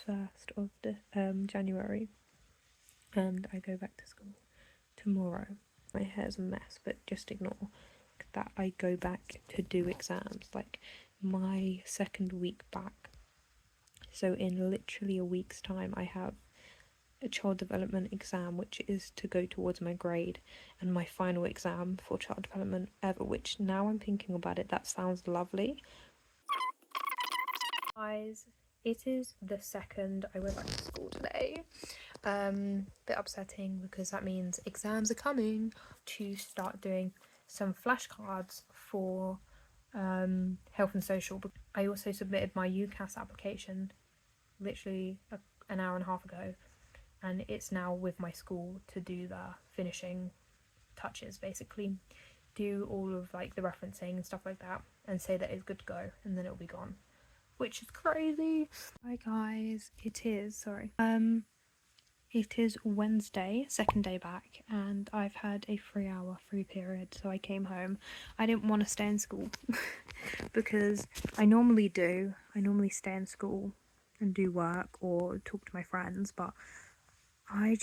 1st of January, and I go back to school tomorrow. My hair's a mess, but just ignore that. I go back to do exams, like my second week back. So in literally a week's time, I have a child development exam, which is to go towards my grade, and my final exam for child development ever, which now I'm thinking about it, that sounds lovely. Guys, it is the 2nd. I went back to school today. Bit upsetting because that means exams are coming, to start doing some flashcards for health and social. I also submitted my UCAS application literally an hour and a half ago, and it's now with my school to do the finishing touches, basically do all of like the referencing and stuff like that, and say that it's good to go, and then it'll be gone, which is crazy. Hi guys, it is Wednesday, 2nd day back, and I've had a 3-hour free period, so I came home. I didn't want to stay in school because I normally stay in school and do work or talk to my friends, but I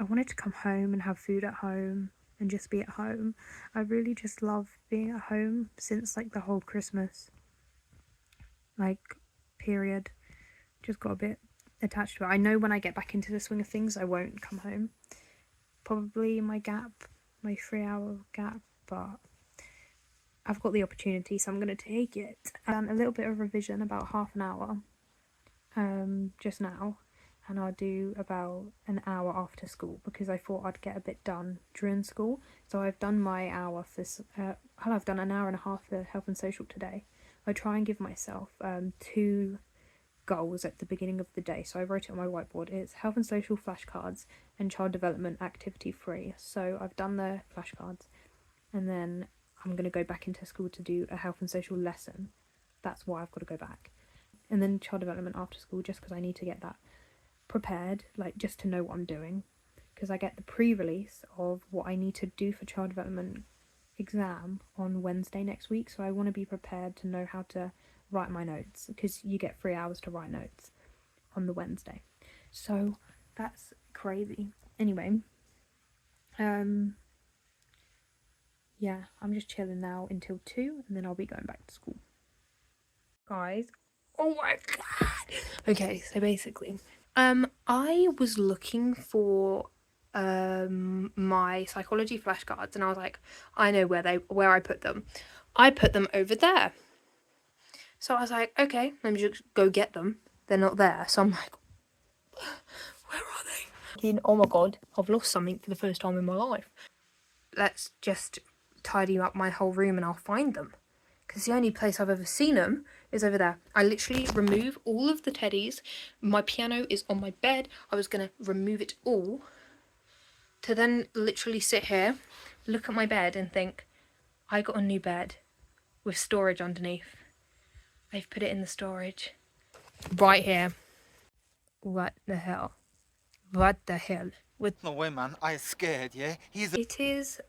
wanted to come home and have food at home and just be at home. I really just love being at home since like the whole Christmas period. Just got a bit attached to it. I know when I get back into the swing of things I won't come home, probably my 3-hour gap, but I've got the opportunity, so I'm going to take it. I've done a little bit of revision, about half an hour just now, and I'll do about an hour after school because I thought I'd get a bit done during school. So I've done my hour for I've done an hour and a half for health and social today. I try and give myself 2 goals at the beginning of the day, so I wrote it on my whiteboard. It's health and social flashcards and child development activity 3. So I've done the flashcards, and then I'm going to go back into school to do a health and social lesson. That's why I've got to go back. And then child development after school, just because I need to get that prepared, like just to know what I'm doing, because I get the pre-release of what I need to do for child development exam on Wednesday next week, so I want to be prepared to know how to write my notes, because you get 3 hours to write notes on the Wednesday. So that's crazy. Anyway, yeah, I'm just chilling now until 2, and then I'll be going back to school. Guys, oh my god. Okay, so basically, I was looking for my psychology flashcards, and I was like, I know where I put them. I put them over there. So I was like, okay, let me just go get them. They're not there. So I'm like, where are they? Oh my god, I've lost something for the first time in my life. Let's just tidy up my whole room and I'll find them. Because the only place I've ever seen them is over there. I literally remove all of the teddies. My piano is on my bed. I was going to remove it all to then literally sit here, look at my bed and think, I got a new bed with storage underneath. I've put it in the storage right here. What the hell? What the hell? No way, man. I'm scared, yeah? It is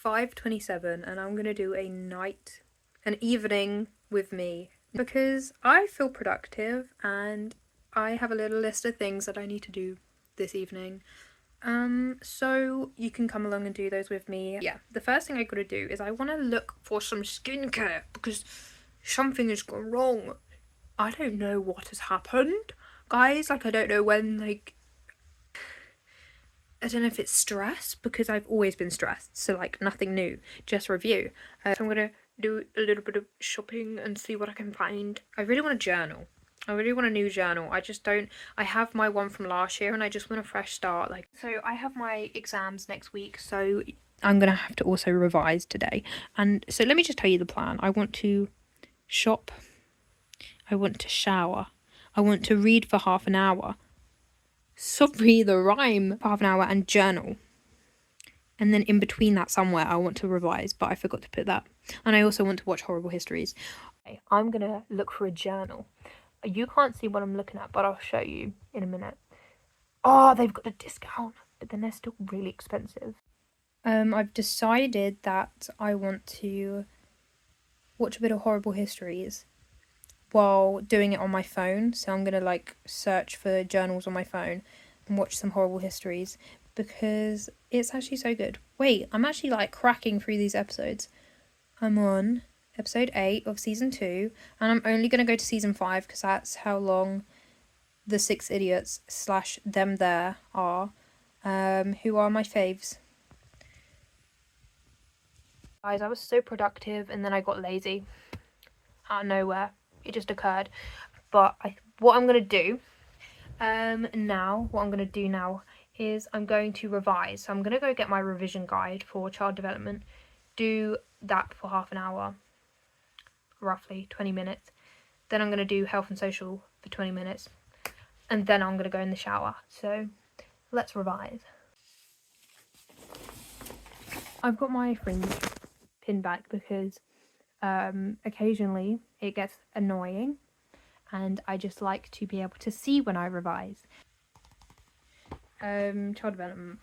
5:27 and I'm going to do an evening with me, because I feel productive and I have a little list of things that I need to do this evening. So you can come along and do those with me. Yeah, the first thing I gotta do is I want to look for some skincare because something has gone wrong. I don't know what has happened, guys. Like, I don't know when, like, I don't know if it's stress, because I've always been stressed, so like nothing new, just review. So I'm gonna do a little bit of shopping and see what I can find. I really want a journal. I really want a new journal. I have my one from last year and I just want a fresh start. So I have my exams next week, so I'm gonna have to also revise today. And so let me just tell you the plan. I want to shop, I want to shower, I want to read for half an hour. Sorry, the rhyme. For half an hour, and journal. And then in between that somewhere, I want to revise, but I forgot to put that. And I also want to watch Horrible Histories. Okay, I'm going to look for a journal. You can't see what I'm looking at, but I'll show you in a minute. Oh, they've got a discount, but then they're still really expensive. I've decided that I want to watch a bit of Horrible Histories while doing it on my phone. So I'm gonna like search for journals on my phone and watch some horrible histories because it's actually so good. Wait, I'm actually like cracking through these episodes. I'm on episode 8 of season 2, and I'm only gonna go to season 5 because that's how long the 6 idiots / them there are, who are my faves. Guys, I was so productive and then I got lazy out of nowhere. It just occurred. But what I'm gonna do now is I'm going to revise. So I'm gonna go get my revision guide for child development, do that for half an hour, roughly 20 minutes. Then I'm gonna do health and social for 20 minutes, and then I'm gonna go in the shower. So let's revise. I've got my fringe pinned back because occasionally it gets annoying and I just like to be able to see when I revise. Child development.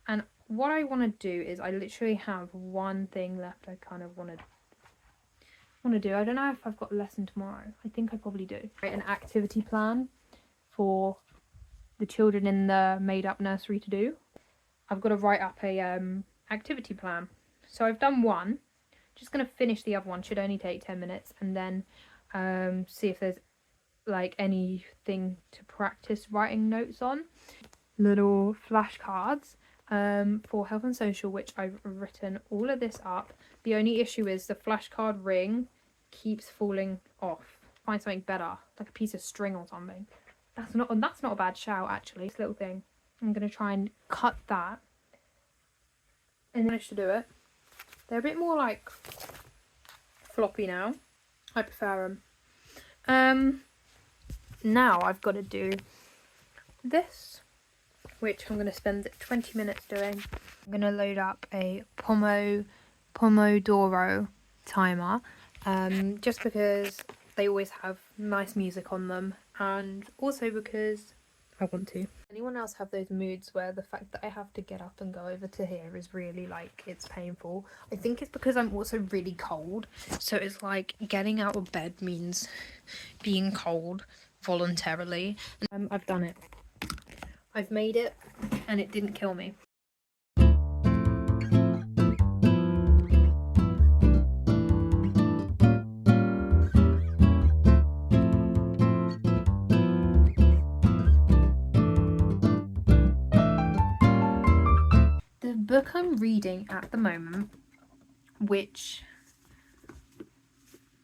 And what I want to do is I literally have one thing left I kind of want to do. I don't know if I've got a lesson tomorrow. I think I probably do. An activity plan for the children in the made up nursery to do. I've got to write up a activity plan. So I've done one. Just going to finish the other one. Should only take 10 minutes, and then see if there's like anything to practice writing notes on. Little flashcards for health and social, which I've written all of this up. The only issue is the flashcard ring keeps falling off. Find something better, like a piece of string or something. That's not a bad shout actually. This little thing. I'm gonna try and cut that and manage to do it. They're a bit more like floppy now. I prefer them. Now I've got to do this, which I'm going to spend 20 minutes doing. I'm going to load up a Pomodoro timer, just because they always have nice music on them, and also because I want to. Anyone else have those moods where the fact that I have to get up and go over to here is really like, it's painful? I think it's because I'm also really cold, so it's like getting out of bed means being cold voluntarily. And I've done it. I've made it and it didn't kill me. The book I'm reading at the moment, which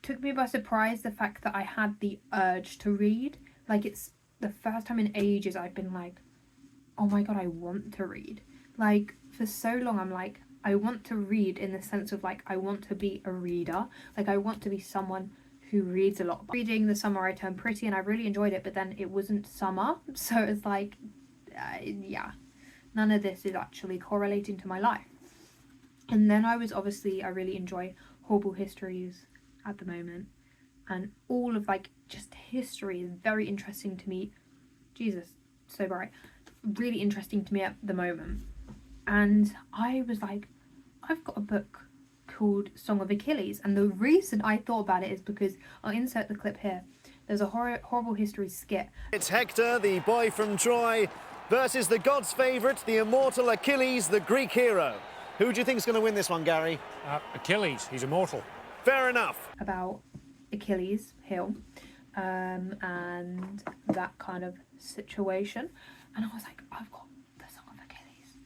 took me by surprise, the fact that I had the urge to read. Like, it's the first time in ages I've been like, oh my god, I want to read. Like, for so long I'm like, I want to read in the sense of like, I want to be a reader. Like, I want to be someone who reads a lot. Reading The Summer I Turned Pretty, and I really enjoyed it, but then it wasn't summer, so it's like, yeah, none of this is actually correlating to my life. And then I really enjoy horrible histories at the moment, and all of like just history is very interesting to me. Jesus, so bright. Really interesting to me at the moment. And I was like, I've got a book called Song of Achilles, and the reason I thought about it is because I'll insert the clip here. There's a horrible history skit. It's Hector, the boy from Troy, versus the god's favourite, the immortal Achilles, the Greek hero. Who do you think is going to win this one, Gary? Achilles, he's immortal. Fair enough. About Achilles Hill, and that kind of situation. And I was like, I've got the Song of Achilles.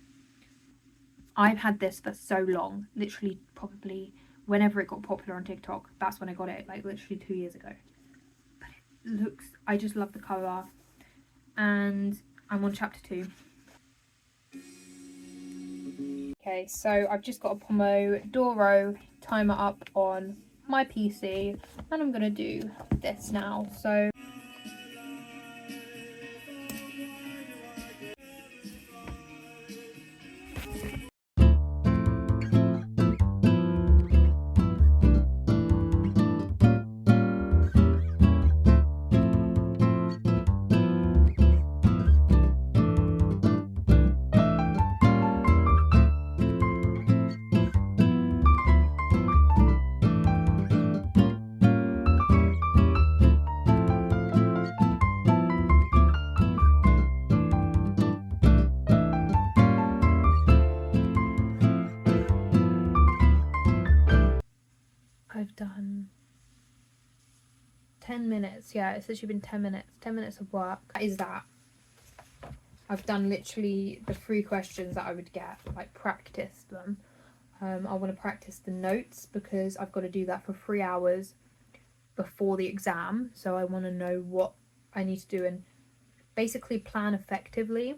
I've had this for so long, literally probably whenever it got popular on TikTok, that's when I got it, like literally 2 years ago. But it looks, I just love the cover, and I'm on chapter 2. Okay, so I've just got a Pomodoro timer up on my PC, and I'm gonna do this now. So I've done 10 minutes. Yeah, it's literally been 10 minutes. 10 minutes of work. That is that. I've done literally the 3 questions that I would get, like practiced them. I want to practice the notes because I've got to do that for 3 hours before the exam. So I want to know what I need to do and basically plan effectively.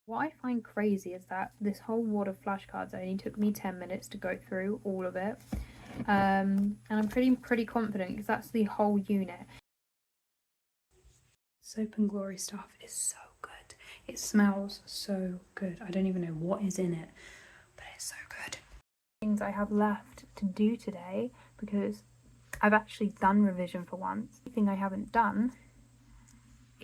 What I find crazy is that this whole wad of flashcards only took me 10 minutes to go through all of it. And I'm pretty confident because that's the whole unit. Soap and Glory stuff is so good. It smells so good. I don't even know what is in it, but it's so good. Things I have left to do today because I've actually done revision for once. The thing I haven't done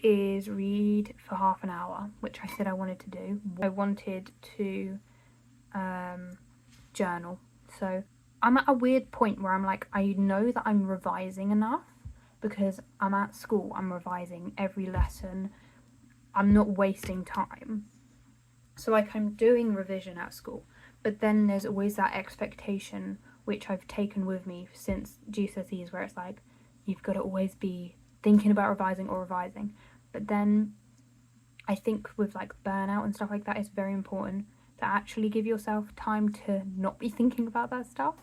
is read for half an hour, which I said I wanted to do. I wanted to journal. So I'm at a weird point where I'm like, I know that I'm revising enough because I'm at school, I'm revising every lesson, I'm not wasting time. So like I'm doing revision at school, but then there's always that expectation which I've taken with me since GCSEs where it's like, you've got to always be thinking about revising or revising. But then I think with like burnout and stuff like that, it's very important to actually give yourself time to not be thinking about that stuff.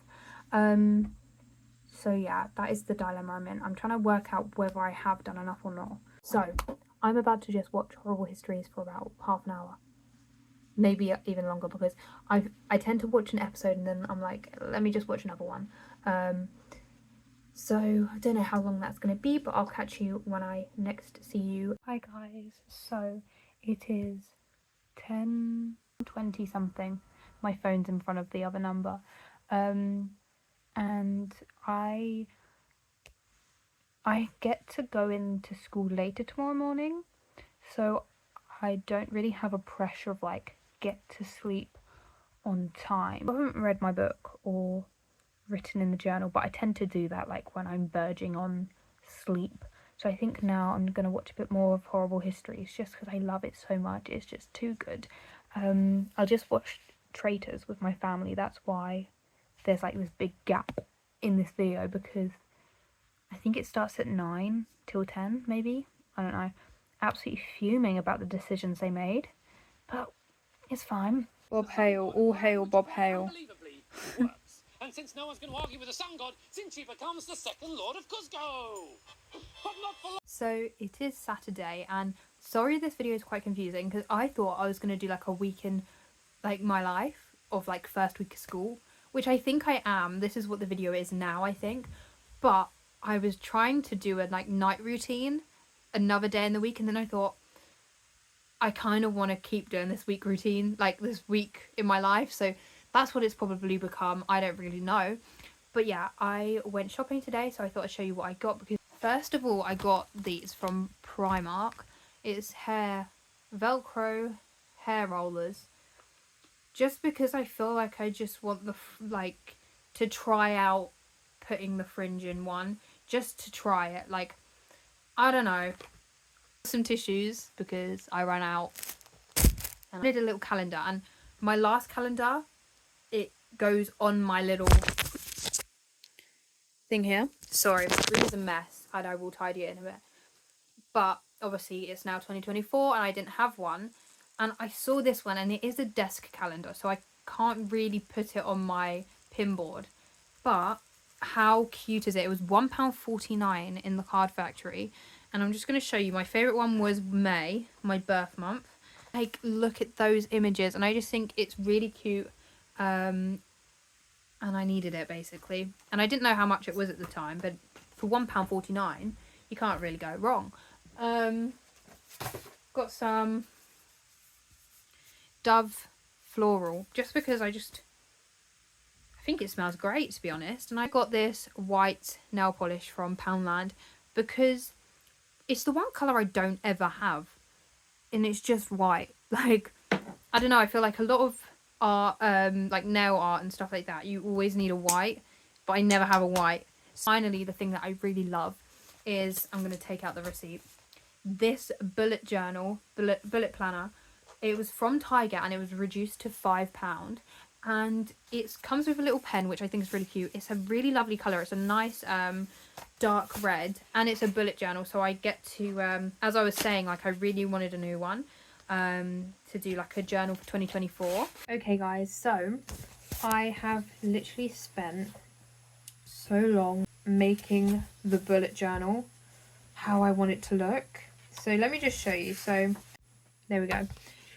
So yeah, that is the dilemma I'm in. I'm trying to work out whether I have done enough or not. So I'm about to just watch Horrible Histories for about half an hour, maybe even longer, because I tend to watch an episode and then I'm like, let me just watch another one. So I don't know how long that's going to be, but I'll catch you when I next see you. Hi guys, so it is 10:20 something. My phone's in front of the other number. And I get to go into school later tomorrow morning, so I don't really have a pressure of like get to sleep on time. I haven't read my book or written in the journal, but I tend to do that like when I'm verging on sleep. So I think now I'm gonna watch a bit more of Horrible Histories just because I love it so much. It's just too good. I just watched Traitors with my family. That's why there's like this big gap in this video, because I think it starts at 9 till 10 maybe. I don't know. Absolutely fuming about the decisions they made, but it's fine. Bob Hale, all hail Bob Hale. And since no one's going to argue with the sun god, Sinchi becomes the second lord of Cuzco. But not for long. So it is Saturday, and sorry this video is quite confusing because I thought I was going to do like a week in like my life of like first week of school, which I think I am. This is what the video is now, I think. But I was trying to do a like night routine another day in the week, and then I thought I kind of want to keep doing this week routine, like this week in my life. So that's what it's probably become. I don't really know. But yeah, I went shopping today, so I thought I'd show you what I got. Because first of all, I got these from Primark. It's Velcro hair rollers. Just because I feel like I just want to try out putting the fringe in one. Just to try it. Like, I don't know. Some tissues because I ran out. And I did a little calendar. And my last calendar, it goes on my little thing here. Sorry, my room is a mess and I will tidy it in a bit. But obviously it's now 2024 and I didn't have one. And I saw this one and it is a desk calendar, so I can't really put it on my pin board. But how cute is it? It was £1.49 in the Card Factory. And I'm just going to show you. My favourite one was May, my birth month. Like, look at those images. And I just think it's really cute. And I needed it, basically. And I didn't know how much it was at the time. But for £1.49, you can't really go wrong. Got some Dove Floral. Just because I think it smells great, to be honest. And I got this white nail polish from Poundland because it's the one colour I don't ever have. and it's just white. Like, I don't know, I feel like a lot of art, like nail art and stuff like that, you always need a white, but I never have a white. Finally, the thing that I really love is, I'm going to take out the receipt, this bullet journal, bullet planner. It was from Tiger and it was reduced to £5, and it comes with a little pen, which I think is really cute. It's a really lovely colour. It's a nice dark red, and it's a bullet journal, so I get to, as I was saying, like, I really wanted a new one to do like a journal for 2024. Okay guys, so I have literally spent so long making the bullet journal how I want it to look. So let me just show you. So there we go.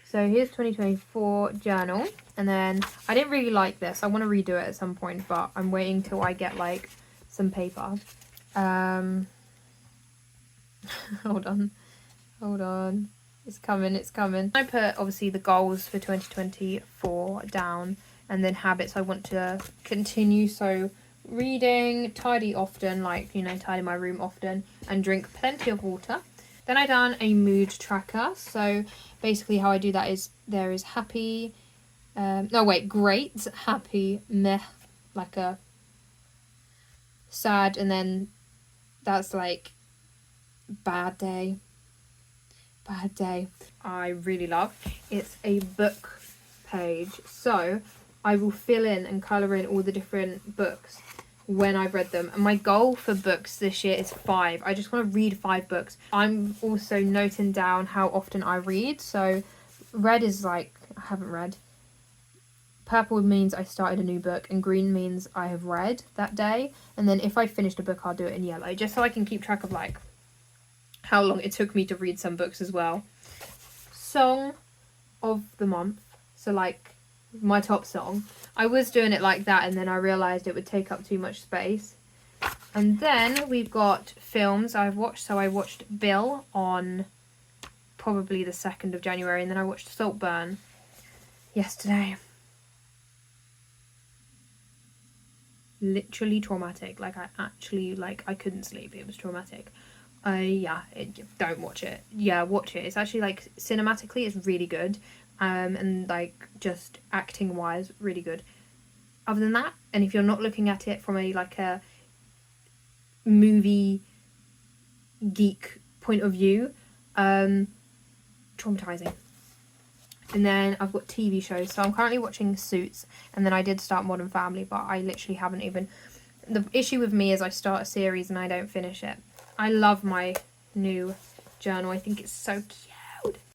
So here's 2024 journal, and then I didn't really like this. I want to redo it at some point, but I'm waiting till I get like some paper. Hold on. It's coming. I put obviously the goals for 2024 down, and then habits I want to continue. So reading, tidy often, like, you know, tidy my room often, and drink plenty of water. Then I done a mood tracker. So basically how I do that is there is happy, great, happy, meh, like a sad, and then that's like bad day. I really love. It's a book page, so I will fill in and colour in all the different books when I've read them. And my goal for books this year is 5. I just want to read 5 books. I'm also noting down how often I read. So red is like, I haven't read. Purple means I started a new book, and green means I have read that day. And then if I finished a book, I'll do it in yellow, just so I can keep track of like how long it took me to read some books as well. Song of the month. So like my top song. I was doing it like that, and then I realised it would take up too much space. And then we've got films I've watched. So I watched Bill on probably the 2nd of January, and then I watched Saltburn yesterday. Literally traumatic. Like, I actually, like, I couldn't sleep. It was traumatic. Don't watch it. Yeah, watch it. It's actually, like, cinematically, it's really good. And, like, just acting wise, really good. Other than that, and if you're not looking at it from a movie geek point of view, traumatizing. And then I've got TV shows. So I'm currently watching Suits, and then I did start Modern Family, but I literally haven't even... The issue with me is I start a series and I don't finish it. I love my new journal. I think it's so cute.